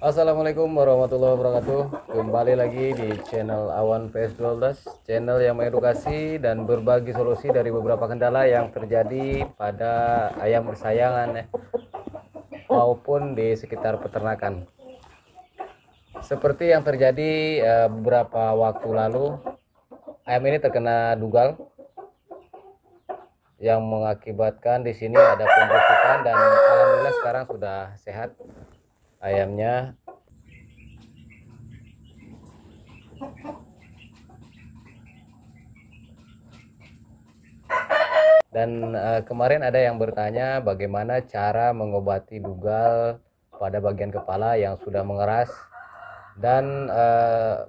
Assalamualaikum warahmatullahi wabarakatuh. Kembali lagi di channel Awan PS12, channel yang mengedukasi dan berbagi solusi dari beberapa kendala yang terjadi pada ayam kesayangan maupun di sekitar peternakan. Seperti yang terjadi beberapa waktu lalu, ayam ini terkena dugal yang mengakibatkan di sini ada pembusukan, dan alhamdulillah sekarang sudah sehat ayamnya. Dan kemarin ada yang bertanya bagaimana cara mengobati dugal pada bagian kepala yang sudah mengeras dan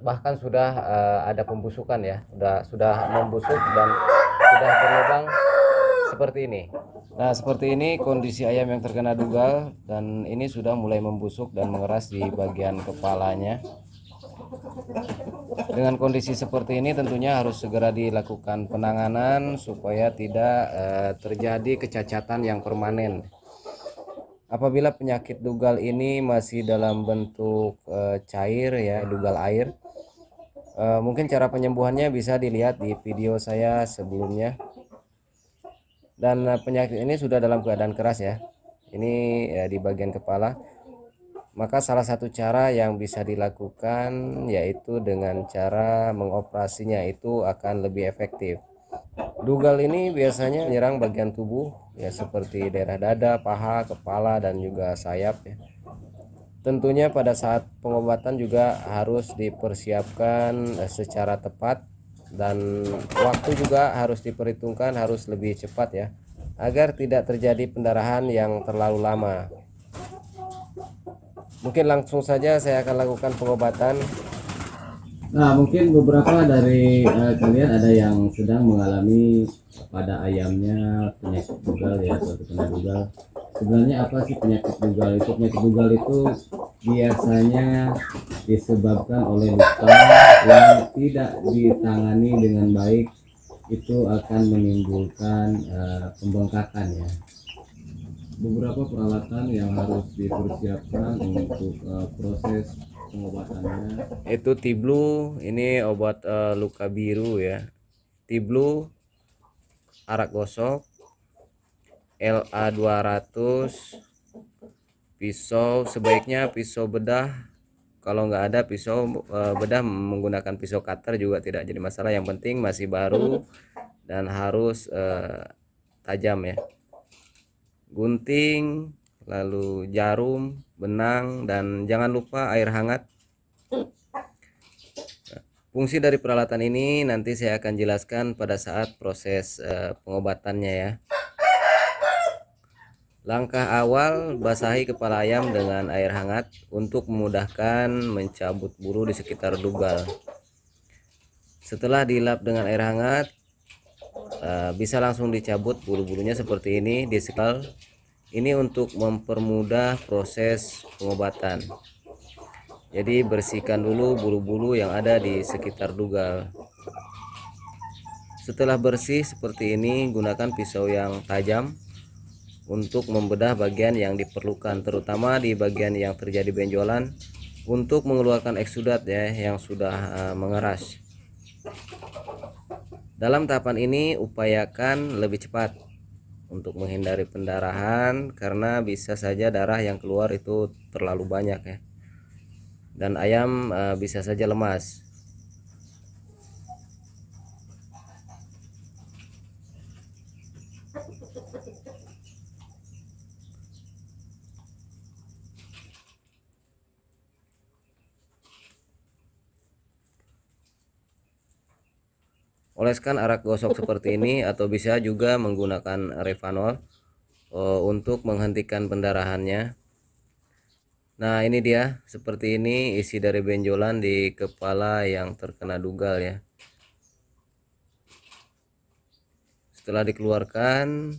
bahkan sudah ada pembusukan ya, sudah membusuk dan sudah berlubang seperti ini. Nah, seperti ini kondisi ayam yang terkena dugal, dan ini sudah mulai membusuk dan mengeras di bagian kepalanya. Dengan kondisi seperti ini tentunya harus segera dilakukan penanganan supaya tidak terjadi kecacatan yang permanen. Apabila penyakit dugal ini masih dalam bentuk cair ya, dugal air, mungkin cara penyembuhannya bisa dilihat di video saya sebelumnya. Dan penyakit ini sudah dalam keadaan keras ya, ini di bagian kepala. Maka salah satu cara yang bisa dilakukan yaitu dengan cara mengoperasinya, itu akan lebih efektif. Dugal ini biasanya menyerang bagian tubuh ya, seperti daerah dada, paha, kepala, dan juga sayap ya. Tentunya pada saat pengobatan juga harus dipersiapkan secara tepat, dan waktu juga harus diperhitungkan, harus lebih cepat ya, agar tidak terjadi pendarahan yang terlalu lama. Mungkin langsung saja saya akan lakukan pengobatan. Nah, mungkin beberapa dari kalian ada yang sedang mengalami pada ayamnya penyakit dugal ya, atau terkena dugal. Sebenarnya apa sih penyakit dugal itu? Penyakit dugal itu biasanya disebabkan oleh luka yang tidak ditangani dengan baik, itu akan menimbulkan pembengkakan ya. Beberapa peralatan yang harus dipersiapkan untuk proses pengobatannya Itu Tiblu, ini obat luka biru ya. Tiblu, arak gosok, LA200, pisau, sebaiknya pisau bedah. Kalau nggak ada pisau bedah, menggunakan pisau cutter juga tidak jadi masalah. Yang penting masih baru dan harus tajam ya. Gunting, lalu jarum, benang, dan jangan lupa air hangat. Fungsi dari peralatan ini nanti saya akan jelaskan pada saat proses pengobatannya ya. Langkah awal, basahi kepala ayam dengan air hangat untuk memudahkan mencabut bulu di sekitar dugal. Setelah dilap dengan air hangat, bisa langsung dicabut bulu-bulunya seperti ini di sekitar. Ini untuk mempermudah proses pengobatan. Jadi bersihkan dulu bulu-bulu yang ada di sekitar dugal. Setelah bersih seperti ini, gunakan pisau yang tajam untuk membedah bagian yang diperlukan, terutama di bagian yang terjadi benjolan, untuk mengeluarkan eksudat ya yang sudah mengeras. Dalam tahapan ini upayakan lebih cepat untuk menghindari pendarahan, karena bisa saja darah yang keluar itu terlalu banyak ya, dan ayam bisa saja lemas. Oleskan arak gosok seperti ini, atau bisa juga menggunakan Revanol untuk menghentikan pendarahannya. Nah, ini dia, seperti ini isi dari benjolan di kepala yang terkena dugal ya. Setelah dikeluarkan,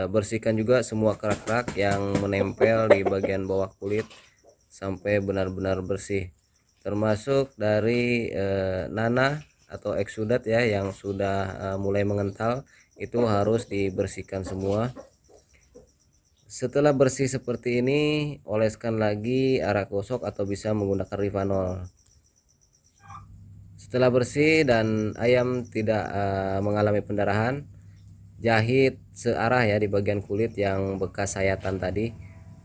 bersihkan juga semua kerak-kerak yang menempel di bagian bawah kulit sampai benar-benar bersih, termasuk dari nanah atau eksudat ya yang sudah mulai mengental, itu harus dibersihkan semua. Setelah bersih seperti ini, oleskan lagi arak gosok atau bisa menggunakan Rivanol. Setelah bersih dan ayam tidak mengalami pendarahan, jahit searah ya di bagian kulit yang bekas sayatan tadi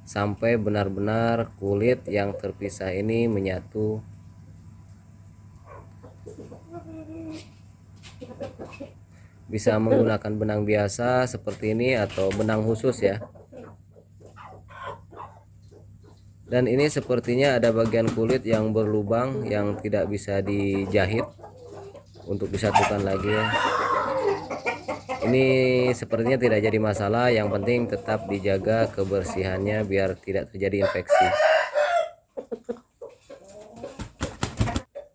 sampai benar-benar kulit yang terpisah ini menyatu. Bisa menggunakan benang biasa seperti ini atau benang khusus ya. Dan ini sepertinya ada bagian kulit yang berlubang yang tidak bisa dijahit untuk disatukan lagi ya. Ini sepertinya tidak jadi masalah, yang penting tetap dijaga kebersihannya biar tidak terjadi infeksi.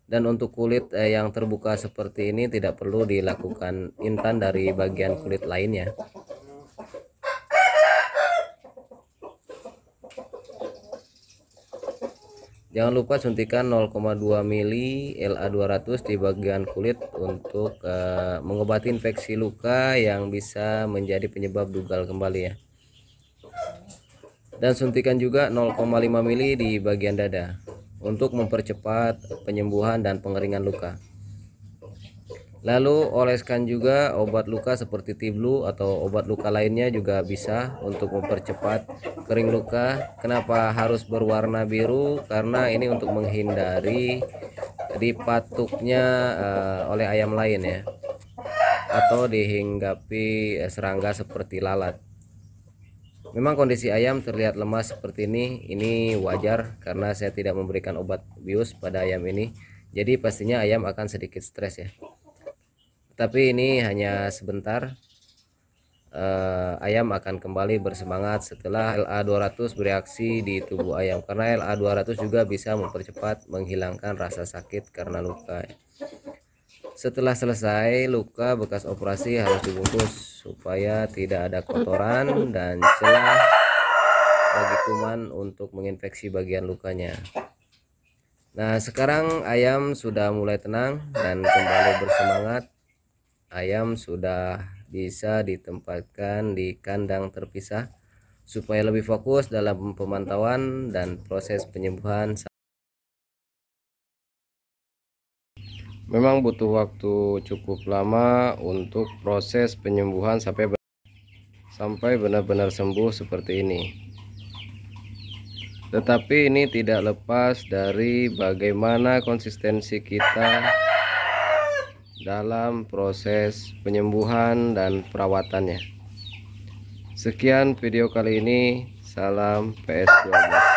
Dan untuk kulit yang terbuka seperti ini tidak perlu dilakukan intan dari bagian kulit lainnya. Jangan lupa suntikan 0,2 mili LA200 di bagian kulit untuk mengobati infeksi luka yang bisa menjadi penyebab dugal kembali ya. Dan suntikan juga 0,5 mili di bagian dada untuk mempercepat penyembuhan dan pengeringan luka. Lalu oleskan juga obat luka seperti Tiblu atau obat luka lainnya juga bisa untuk mempercepat kering luka. Kenapa harus berwarna biru? Karena ini untuk menghindari dipatuknya oleh ayam lain ya, atau dihinggapi serangga seperti lalat. Memang kondisi ayam terlihat lemas seperti ini wajar karena saya tidak memberikan obat bius pada ayam ini. Jadi pastinya ayam akan sedikit stres ya. Tapi ini hanya sebentar. Ayam akan kembali bersemangat setelah LA200 bereaksi di tubuh ayam, karena LA200 juga bisa mempercepat menghilangkan rasa sakit karena luka. Setelah selesai luka bekas operasi harus dibungkus supaya tidak ada kotoran dan celah bagi kuman untuk menginfeksi bagian lukanya. Nah, sekarang ayam sudah mulai tenang dan kembali bersemangat. Ayam sudah bisa ditempatkan di kandang terpisah supaya lebih fokus dalam pemantauan dan proses penyembuhan. Memang butuh waktu cukup lama untuk proses penyembuhan sampai benar-benar sembuh seperti ini. Tetapi ini tidak lepas dari bagaimana konsistensi kita dalam proses penyembuhan dan perawatannya. Sekian video kali ini, salam PS12.